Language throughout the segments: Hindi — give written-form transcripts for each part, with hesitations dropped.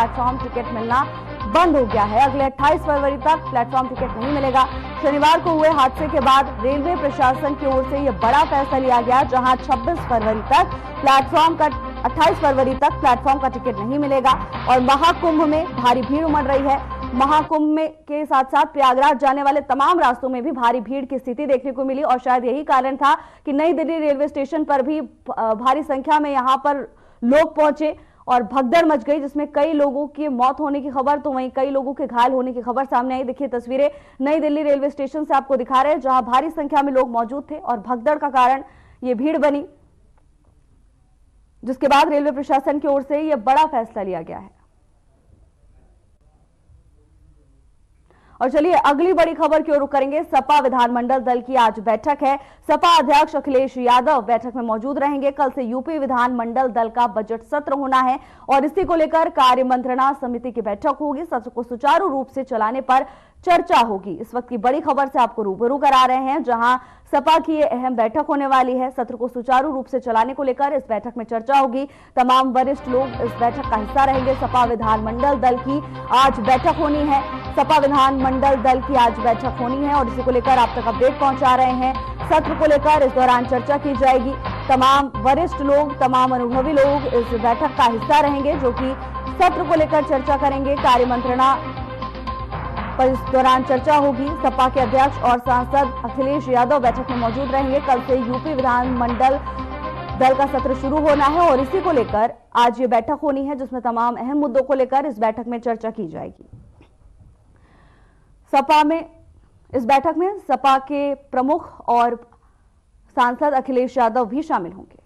प्लेटफॉर्म टिकट मिलना बंद हो गया है। अगले 28 फरवरी तक प्लेटफॉर्म टिकट नहीं मिलेगा। शनिवार को हुए हादसे के बाद रेलवे प्रशासन की ओर से यह बड़ा फैसला लिया गया, जहां 26 फरवरी तक प्लेटफॉर्म का 28 फरवरी तक प्लेटफॉर्म का टिकट नहीं मिलेगा। और महाकुंभ में भारी भीड़ उमड़ रही है। महाकुंभ में के साथ साथ प्रयागराज जाने वाले तमाम रास्तों में भी भारी भीड़ की स्थिति देखने को मिली और शायद यही कारण था कि नई दिल्ली रेलवे स्टेशन पर भी भारी संख्या में यहां पर लोग पहुंचे और भगदड़ मच गई, जिसमें कई लोगों की मौत होने की खबर तो वहीं कई लोगों के घायल होने की खबर सामने आई। देखिए तस्वीरें नई दिल्ली रेलवे स्टेशन से आपको दिखा रहे हैं, जहां भारी संख्या में लोग मौजूद थे और भगदड़ का कारण ये भीड़ बनी, जिसके बाद रेलवे प्रशासन की ओर से यह बड़ा फैसला लिया गया है। और चलिए अगली बड़ी खबर की ओर रुख करेंगे। सपा विधानमंडल दल की आज बैठक है। सपा अध्यक्ष अखिलेश यादव बैठक में मौजूद रहेंगे। कल से यूपी विधानमंडल दल का बजट सत्र होना है और इसी को लेकर कार्य मंत्रणा समिति की बैठक होगी। सत्र को सुचारू रूप से चलाने पर चर्चा होगी। इस वक्त की बड़ी खबर से आपको रूबरू करा रहे हैं, जहां सपा की ये अहम बैठक होने वाली है। सत्र को सुचारू रूप से चलाने को लेकर इस बैठक में चर्चा होगी। तमाम वरिष्ठ लोग इस बैठक का हिस्सा रहेंगे। सपा विधानमंडल दल की आज बैठक होनी है। सपा विधानमंडल दल की आज बैठक होनी है और इसी को लेकर आप तक अपडेट पहुंचा रहे हैं। सत्र को लेकर इस दौरान चर्चा की जाएगी। तमाम वरिष्ठ लोग, तमाम अनुभवी लोग इस बैठक का हिस्सा रहेंगे, जो कि सत्र को लेकर चर्चा करेंगे। कार्य मंत्रणा पर इस दौरान चर्चा होगी। सपा के अध्यक्ष और सांसद अखिलेश यादव बैठक में मौजूद रहेंगे। कल से यूपी विधानमंडल दल का सत्र शुरू होना है और इसी को लेकर आज ये बैठक होनी है, जिसमें तमाम अहम मुद्दों को लेकर इस बैठक में चर्चा की जाएगी। इस बैठक में सपा के प्रमुख और सांसद अखिलेश यादव भी शामिल होंगे।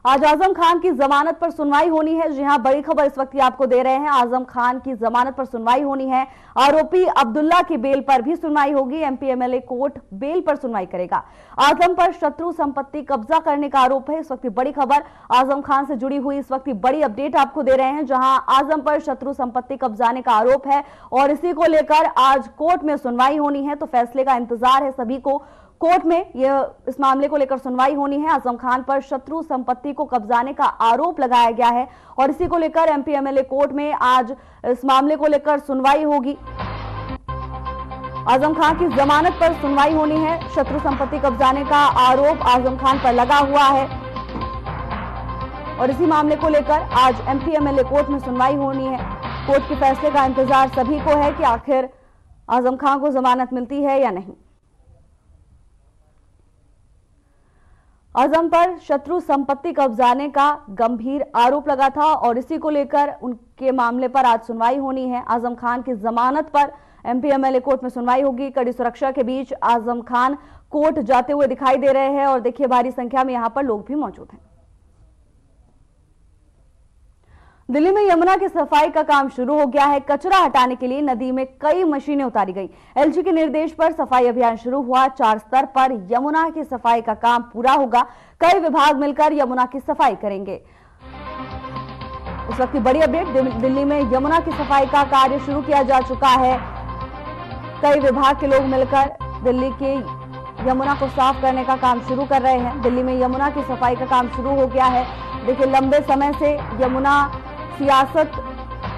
आज आजम खान की जमानत पर सुनवाई होनी है। जी हां, बड़ी खबर इस वक्त आपको दे रहे हैं। आजम खान की जमानत पर सुनवाई होनी है। आरोपी अब्दुल्ला की बेल पर भी सुनवाई होगी। एमपी एमएलए कोर्ट बेल पर सुनवाई करेगा। आजम पर शत्रु संपत्ति कब्जा करने का आरोप है। इस वक्त की बड़ी खबर आजम खान से जुड़ी हुई इस वक्त की बड़ी अपडेट आपको दे रहे हैं, जहां आजम पर शत्रु संपत्ति कब्जाने का आरोप है और इसी को लेकर आज कोर्ट में सुनवाई होनी है। तो फैसले का इंतजार है सभी को। कोर्ट में इस मामले को लेकर सुनवाई होनी है। आजम खान पर शत्रु संपत्ति को कब्जाने का आरोप लगाया गया है और इसी को लेकर एमपी एमएलए कोर्ट में आज इस मामले को लेकर सुनवाई होगी। आजम खान की जमानत पर सुनवाई होनी है। शत्रु संपत्ति कब्जाने का आरोप आजम खान पर लगा हुआ है और इसी मामले को लेकर आज एमपी एमएलए कोर्ट में सुनवाई होनी है। कोर्ट के फैसले का इंतजार सभी को है कि आखिर आजम खान को जमानत मिलती है या नहीं। आजम पर शत्रु संपत्ति कब्जाने का गंभीर आरोप लगा था और इसी को लेकर उनके मामले पर आज सुनवाई होनी है। आजम खान की जमानत पर एमपी एमएलए कोर्ट में सुनवाई होगी। कड़ी सुरक्षा के बीच आजम खान कोर्ट जाते हुए दिखाई दे रहे हैं और देखिए भारी संख्या में यहां पर लोग भी मौजूद हैं। दिल्ली में यमुना की सफाई का काम शुरू हो गया है। कचरा हटाने के लिए नदी में कई मशीनें उतारी गई। एलजी के निर्देश पर सफाई अभियान शुरू हुआ। 4 स्तर पर यमुना की सफाई का काम पूरा होगा। कई विभाग मिलकर यमुना की सफाई करेंगे। इस वक्त की बड़ी अपडेट, दिल्ली में यमुना की सफाई का कार्य शुरू किया जा चुका है। कई विभाग के लोग मिलकर दिल्ली के यमुना को साफ करने का काम शुरू कर रहे हैं। दिल्ली में यमुना की सफाई का काम शुरू हो गया है। देखिए लंबे समय से यमुना सियासत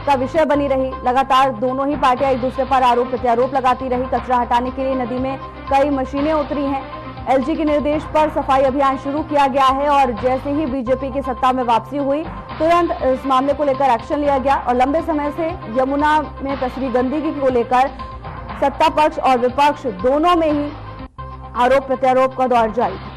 का विषय बनी रही। लगातार दोनों ही पार्टियां एक दूसरे पर आरोप प्रत्यारोप लगाती रही। कचरा हटाने के लिए नदी में कई मशीनें उतरी हैं। एलजी के निर्देश पर सफाई अभियान शुरू किया गया है और जैसे ही बीजेपी की सत्ता में वापसी हुई तुरंत इस मामले को लेकर एक्शन लिया गया और लंबे समय से यमुना में पसरी गंदगी को लेकर सत्ता पक्ष और विपक्ष दोनों में ही आरोप प्रत्यारोप का दौर जारी है।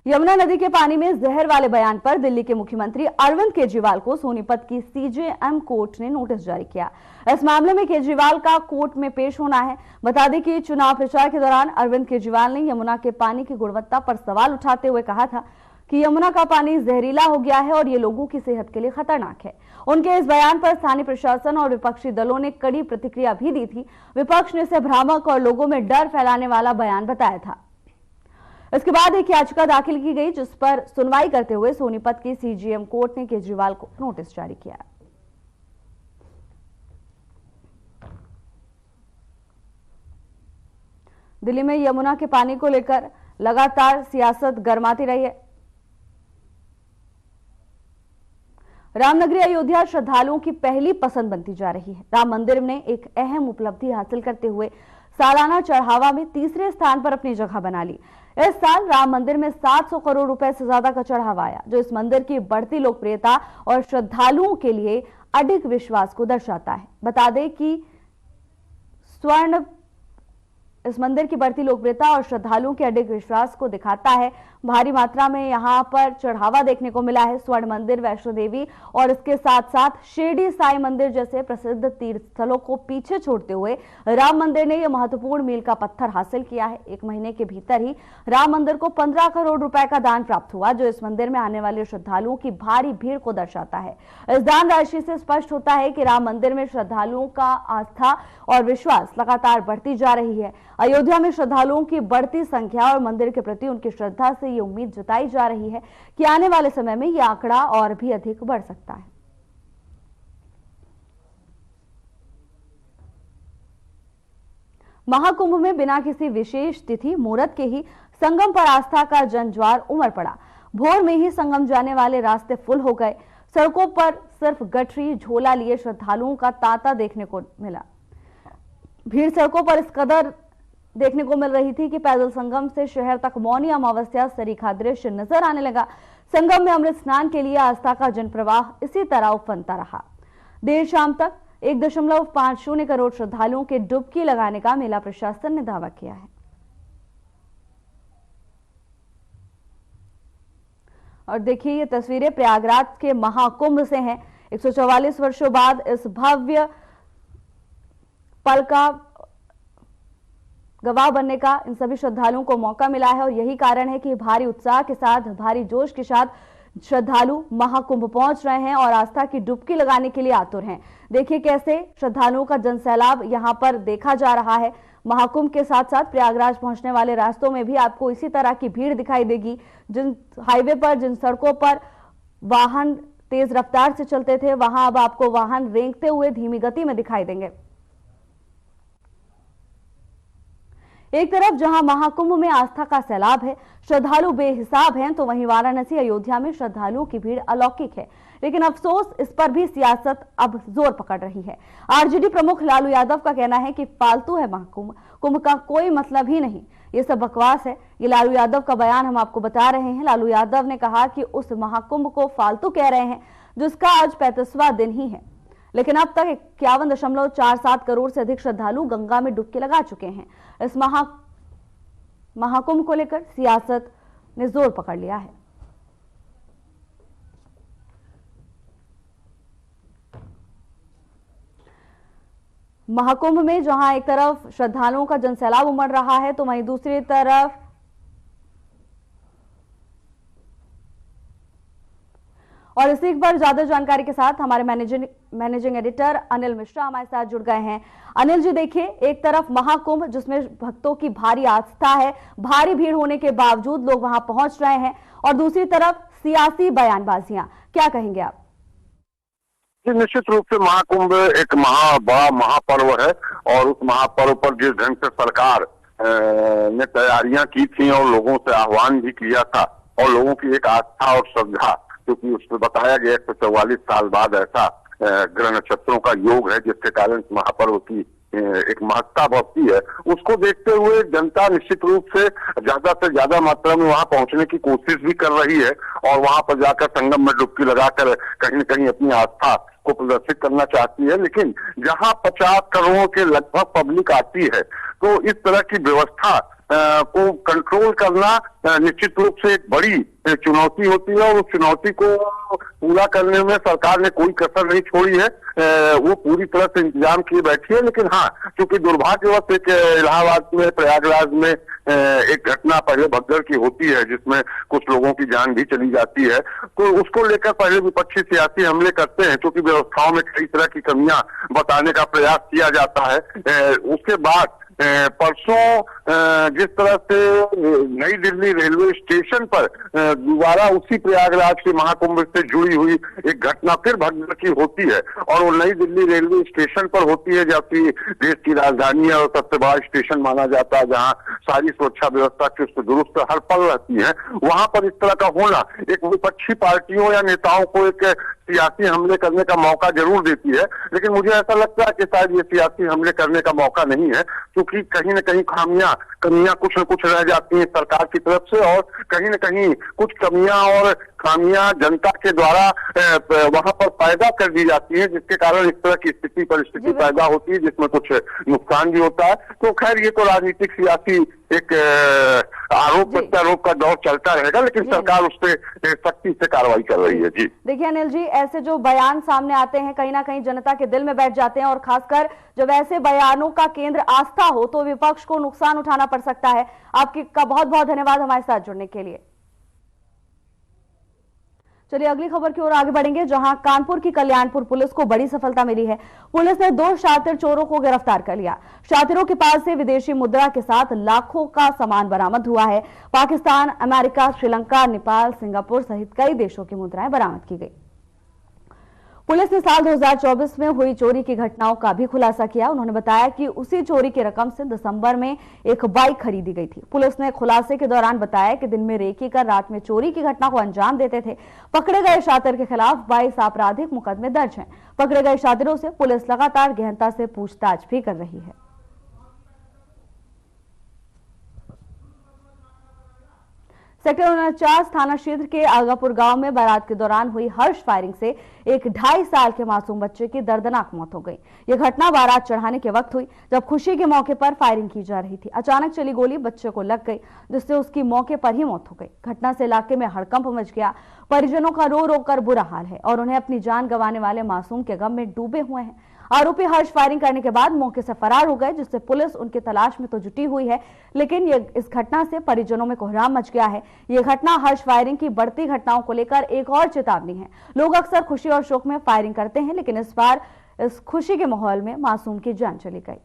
यमुना नदी के पानी में जहर वाले बयान पर दिल्ली के मुख्यमंत्री अरविंद केजरीवाल को सोनीपत की सीजेएम कोर्ट ने नोटिस जारी किया। इस मामले में केजरीवाल का कोर्ट में पेश होना है। बता दें कि चुनाव प्रचार के दौरान अरविंद केजरीवाल ने यमुना के पानी की गुणवत्ता पर सवाल उठाते हुए कहा था कि यमुना का पानी जहरीला हो गया है और ये लोगों की सेहत के लिए खतरनाक है। उनके इस बयान पर स्थानीय प्रशासन और विपक्षी दलों ने कड़ी प्रतिक्रिया भी दी थी। विपक्ष ने इसे भ्रामक और लोगों में डर फैलाने वाला बयान बताया था। इसके बाद एक याचिका दाखिल की गई, जिस पर सुनवाई करते हुए सोनीपत की सीजेएम कोर्ट ने केजरीवाल को नोटिस जारी किया। दिल्ली में यमुना के पानी को लेकर लगातार सियासत गर्माती रही है। रामनगरी अयोध्या श्रद्धालुओं की पहली पसंद बनती जा रही है। राम मंदिर ने एक अहम उपलब्धि हासिल करते हुए सालाना चढ़ावा में तीसरे स्थान पर अपनी जगह बना ली। इस साल राम मंदिर में 700 करोड़ रुपए से ज्यादा का चढ़ावा आया, जो इस मंदिर की बढ़ती लोकप्रियता और श्रद्धालुओं के लिए अडिग विश्वास को दर्शाता है। बता दें कि इस मंदिर की बढ़ती लोकप्रियता और श्रद्धालुओं के अडिग विश्वास को दिखाता है। भारी मात्रा में यहां पर चढ़ावा देखने को मिला है। स्वर्ण मंदिर, वैष्णो देवी और इसके साथ साथ शिरडी साई मंदिर जैसे प्रसिद्ध तीर्थ स्थलों को पीछे छोड़ते हुए राम मंदिर ने यह महत्वपूर्ण मील का पत्थर हासिल किया है। एक महीने के भीतर ही राम मंदिर को 15 करोड़ रुपए का दान प्राप्त हुआ, जो इस मंदिर में आने वाले श्रद्धालुओं की भारी भीड़ को दर्शाता है। इस दान राशि से स्पष्ट होता है कि राम मंदिर में श्रद्धालुओं का आस्था और विश्वास लगातार बढ़ती जा रही है। अयोध्या में श्रद्धालुओं की बढ़ती संख्या और मंदिर के प्रति उनकी श्रद्धा से ये उम्मीद जताई जा रही है कि आने वाले समय में यह आंकड़ा और भी अधिक बढ़ सकता है। महाकुंभ में बिना किसी विशेष तिथि मुहूर्त के ही संगम पर आस्था का जनज्वार उमड़ पड़ा। भोर में ही संगम जाने वाले रास्ते फुल हो गए। सड़कों पर सिर्फ गठरी झोला लिए श्रद्धालुओं का तांता देखने को मिला। भीड़ सड़कों पर इस कदर देखने को मिल रही थी कि पैदल संगम से शहर तक मौनी अमावस्या सरीखा दृश्य नजर आने लगा। संगम में अमृत स्नान के लिए आस्था का जनप्रवाह इसी तरह उफनता रहा। देर शाम तक 1.50 करोड़ श्रद्धालुओं के डुबकी लगाने का मेला प्रशासन ने दावा किया है। और देखिए, ये तस्वीरें प्रयागराज के महाकुंभ से हैं। 144 वर्षों बाद इस भव्य पल का गवाह बनने का इन सभी श्रद्धालुओं को मौका मिला है और यही कारण है कि भारी उत्साह के साथ, भारी जोश के साथ श्रद्धालु महाकुंभ पहुंच रहे हैं और आस्था की डुबकी लगाने के लिए आतुर हैं। देखिए कैसे श्रद्धालुओं का जनसैलाब यहां पर देखा जा रहा है। महाकुंभ के साथ साथ प्रयागराज पहुंचने वाले रास्तों में भी आपको इसी तरह की भीड़ दिखाई देगी। जिन हाईवे पर, जिन सड़कों पर वाहन तेज रफ्तार से चलते थे, वहां अब आपको वाहन रेंगते हुए धीमी गति में दिखाई देंगे। एक तरफ जहां महाकुंभ में आस्था का सैलाब है, श्रद्धालु बेहिसाब हैं, तो वहीं वाराणसी, अयोध्या में श्रद्धालुओं की भीड़ अलौकिक है। लेकिन अफसोस, इस पर भी सियासत अब जोर पकड़ रही है। आरजेडी प्रमुख लालू यादव का कहना है कि फालतू है महाकुंभ, कुंभ का कोई मतलब ही नहीं, ये सब बकवास है। ये लालू यादव का बयान हम आपको बता रहे हैं। लालू यादव ने कहा कि उस महाकुंभ को फालतू कह रहे हैं, जिसका आज 35वां दिन ही है, लेकिन अब तक 51.47 करोड़ से अधिक श्रद्धालु गंगा में डुबकी लगा चुके हैं। इस महाकुंभ को लेकर सियासत ने जोर पकड़ लिया है। महाकुंभ में जहां एक तरफ श्रद्धालुओं का जनसैलाब उमड़ रहा है, तो वहीं दूसरी तरफ और इसी पर ज्यादा जानकारी के साथ हमारे मैनेजिंग एडिटर अनिल मिश्रा हमारे साथ जुड़ गए हैं। अनिल जी, देखिए, एक तरफ महाकुंभ जिसमें भक्तों की भारी आस्था है, भारी भीड़ होने के बावजूद लोग वहां पहुंच रहे हैं, और दूसरी तरफ सियासी बयानबाजियां, क्या कहेंगे आप? निश्चित रूप से महाकुंभ एक बड़ा महापर्व है और उस महापर्व पर जिस ढंग से सरकार ने तैयारियां की थी और लोगों से आह्वान भी किया था और लोगों की एक आस्था और श्रद्धा, क्योंकि उसमें बताया गया 144 साल बाद ऐसा ग्रह नक्षत्रों का योग है जिसके कारण महापर्व की एक महत्ता बढ़ती है, उसको देखते हुए जनता निश्चित रूप से ज्यादा मात्रा में वहां पहुंचने की कोशिश भी कर रही है और वहां पर जाकर संगम में डुबकी लगाकर कहीं न कहीं अपनी आस्था को प्रदर्शित करना चाहती है। लेकिन जहां 50 करोड़ के लगभग पब्लिक आती है, तो इस तरह की व्यवस्था को कंट्रोल करना निश्चित रूप से एक बड़ी चुनौती होती है और उस चुनौती को पूरा करने में सरकार ने कोई कसर नहीं छोड़ी है। वो पूरी तरह से इंतजाम किए बैठी है। लेकिन हाँ, क्योंकि दुर्भाग्यवश एक इलाहाबाद में, प्रयागराज में एक घटना पहले भगदड़ की होती है जिसमें कुछ लोगों की जान भी चली जाती है, तो उसको लेकर पहले विपक्षी सियासी हमले करते हैं, क्योंकि व्यवस्थाओं में कई तरह की कमियां बताने का प्रयास किया जाता है। उसके बाद परसों जिस तरह से नई दिल्ली रेलवे स्टेशन पर दोबारा उसी प्रयागराज के महाकुंभ से जुड़ी हुई एक घटना फिर भगदड़ की होती है, और वो नई दिल्ली रेलवे स्टेशन पर होती है जबकि देश की राजधानी है और सबसे बड़ा स्टेशन माना जाता है, जहां सारी सुरक्षा व्यवस्था चुस्त दुरुस्त हर पल रहती है। वहां पर इस तरह का होना एक विपक्षी पार्टियों या नेताओं को एक सियासी हमले करने का मौका जरूर देती है, लेकिन मुझे ऐसा लगता है कि शायद ये सियासी हमले करने का मौका नहीं है, क्योंकि कहीं न कहीं कमियां कुछ न कुछ रह जाती हैं सरकार की तरफ से, और कहीं न कहीं कुछ कमियां और खामियां जनता के द्वारा वहां पर पैदा कर दी जाती है, जिसके कारण इस तरह की स्थिति परिस्थिति पैदा होती है जिसमें कुछ नुकसान भी होता है। तो खैर ये तो राजनीतिक सियासी एक आरोप प्रत्यारोप का दौर चलता रहेगा, लेकिन सरकार उस पर सख्ती से कार्रवाई कर रही है। जी देखिए अनिल जी, ऐसे जो बयान सामने आते हैं कहीं ना कहीं जनता के दिल में बैठ जाते हैं, और खासकर जब ऐसे बयानों का केंद्र आस्था हो तो विपक्ष को नुकसान उठाना पड़ सकता है। आपका बहुत बहुत धन्यवाद हमारे साथ जुड़ने के लिए। चलिए अगली खबर की ओर आगे बढ़ेंगे, जहां कानपुर की कल्याणपुर पुलिस को बड़ी सफलता मिली है। पुलिस ने 2 शातिर चोरों को गिरफ्तार कर लिया। शातिरों के पास से विदेशी मुद्रा के साथ लाखों का सामान बरामद हुआ है। पाकिस्तान, अमेरिका, श्रीलंका, नेपाल, सिंगापुर सहित कई देशों की मुद्राएं बरामद की गई। पुलिस ने साल 2024 में हुई चोरी की घटनाओं का भी खुलासा किया। उन्होंने बताया कि उसी चोरी की रकम से दिसंबर में एक बाइक खरीदी गई थी। पुलिस ने खुलासे के दौरान बताया कि दिन में रेकी कर रात में चोरी की घटना को अंजाम देते थे। पकड़े गए शातिर के खिलाफ 22 आपराधिक मुकदमे दर्ज हैं। पकड़े गए शातिरों से पुलिस लगातार गहनता से पूछताछ भी कर रही है। सेक्टर 49 थाना क्षेत्र के आगापुर गांव में बारात के दौरान हुई हर्ष फायरिंग से एक 2.5 साल के मासूम बच्चे की दर्दनाक मौत हो गई। यह घटना बारात चढ़ाने के वक्त हुई, जब खुशी के मौके पर फायरिंग की जा रही थी। अचानक चली गोली बच्चे को लग गई, जिससे उसकी मौके पर ही मौत हो गई। घटना से इलाके में हड़कंप मच गया। परिजनों का रो रो कर बुरा हाल है और उन्हें अपनी जान गंवाने वाले मासूम के गम में डूबे हुए हैं। आरोपी हर्ष फायरिंग करने के बाद मौके से फरार हो गए, जिससे पुलिस उनकी तलाश में तो जुटी हुई है, लेकिन इस घटना से परिजनों में कोहराम मच गया है। ये घटना हर्ष फायरिंग की बढ़ती घटनाओं को लेकर एक और चेतावनी है। लोग अक्सर खुशी और शोक में फायरिंग करते हैं, लेकिन इस बार इस खुशी के माहौल में मासूम की जान चली गई।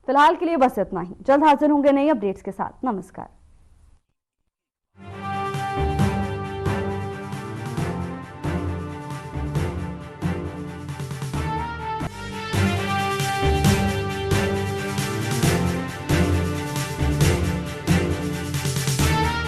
फिलहाल के लिए बस इतना ही। जल्द हाजिर होंगे नई अपडेट्स के साथ। नमस्कार।